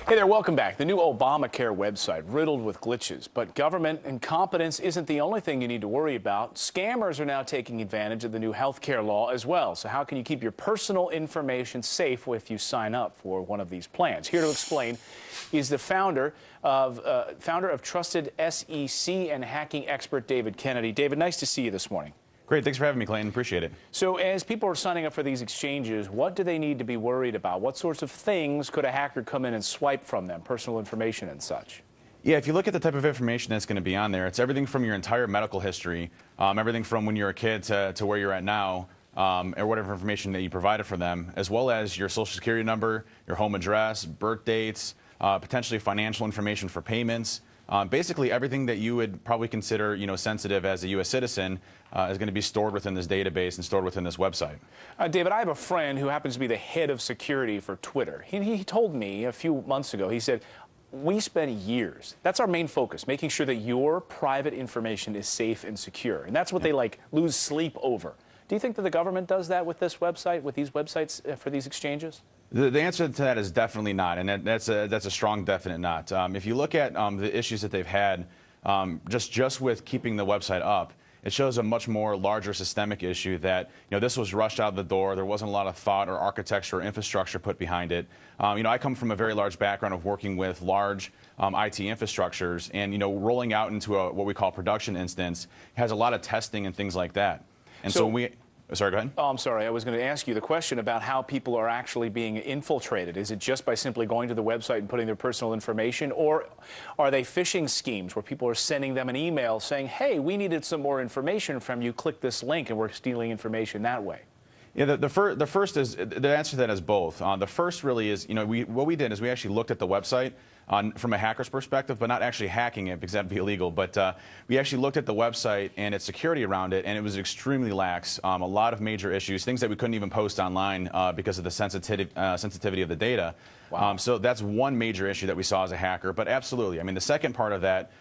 Hey there, welcome back. The new Obamacare website riddled with glitches, but government incompetence isn't the only thing you need to worry about. Scammers are now taking advantage of the new health care law as well. So how can you keep your personal information safe if you sign up for one of these plans? Here to explain is the founder of Trusted SEC and hacking expert David Kennedy. David, nice to see you this morning. Great. Thanks for having me, Clayton. Appreciate it. So as people are signing up for these exchanges, what do they need to be worried about? What sorts of things could a hacker come in and swipe from them, personal information and such? Yeah, if you look at the type of information that's going to be on there, it's everything from your entire medical history, everything from when you're a kid to where you're at now, or whatever information that you provided for them, as well as your social security number, your home address, birth dates, potentially financial information for payments. Basically, everything that you would probably consider, sensitive as a U.S. citizen is going to be stored within this database and stored within this website. David, I have a friend who happens to be the head of security for Twitter. He told me a few months ago, he said, we spend years, that's our main focus, making sure that your private information is safe and secure. And that's what they lose sleep over. Do you think that the government does that with this website, with these websites for these exchanges? The answer to that is definitely not, and that's a strong definite not. If you look at the issues that they've had just with keeping the website up, it shows a much more larger systemic issue that this was rushed out the door. There wasn't a lot of thought or architecture or infrastructure put behind it. I come from a very large background of working with large IT infrastructures, and rolling out into what we call production instance has a lot of testing and things like that. And so when we Sorry, go ahead. Oh, I'm sorry. I was going to ask you the question about how people are actually being infiltrated. Is it just by simply going to the website and putting their personal information, or are they phishing schemes where people are sending them an email saying, hey, we needed some more information from you, click this link, and we're stealing information that way? Yeah, the first is, the answer to that is both. The first really is, what we did is we actually looked at the website from a hacker's perspective, but not actually hacking it because that'd be illegal. But we actually looked at the website and its security around it, and it was extremely lax. A lot of major issues, things that we couldn't even post online because of the sensitivity of the data. Wow. So that's one major issue that we saw as a hacker. But absolutely, I mean, the second part of that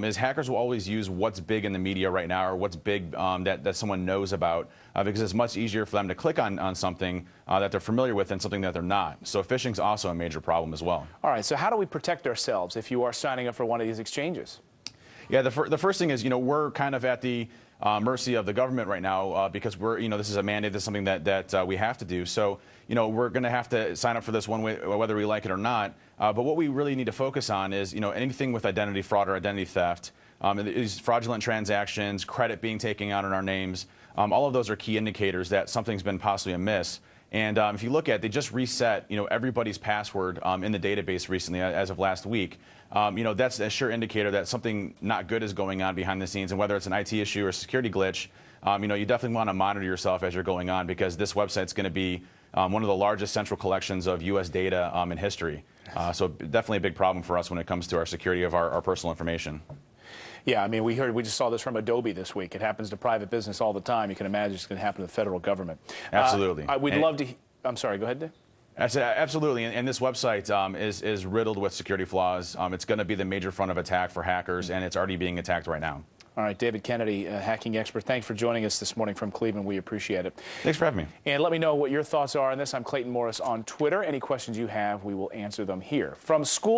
is hackers will always use what's big in the media right now, or what's big that someone knows about, because it's much easier for them to click on something that they're familiar with than something that they're not. So phishing is also a major problem as well. All right, so how do we protect ourselves if you are signing up for one of these exchanges? Yeah, the first thing is, we're kind of at the mercy of the government right now because this is a mandate, this is something that we have to do. So, we're going to have to sign up for this one way, whether we like it or not. But what we really need to focus on is, anything with identity fraud or identity theft, these fraudulent transactions, credit being taken out in our names, all of those are key indicators that something's been possibly amiss. And if you look at, they just reset, everybody's password in the database recently, as of last week. That's a sure indicator that something not good is going on behind the scenes, and whether it's an IT issue or a security glitch, you definitely want to monitor yourself as you're going on, because this website's going to be one of the largest central collections of U.S. data in history. So definitely a big problem for us when it comes to our security of our personal information. Yeah, I mean, we just saw this from Adobe this week. It happens to private business all the time. You can imagine it's going to happen to the federal government. Absolutely. We'd love to. I'm sorry, go ahead, Dave. Absolutely, and this website is riddled with security flaws. It's going to be the major front of attack for hackers, and it's already being attacked right now. All right, David Kennedy, hacking expert, thanks for joining us this morning from Cleveland. We appreciate it. Thanks for having me. And let me know what your thoughts are on this. I'm Clayton Morris on Twitter. Any questions you have, we will answer them here. From school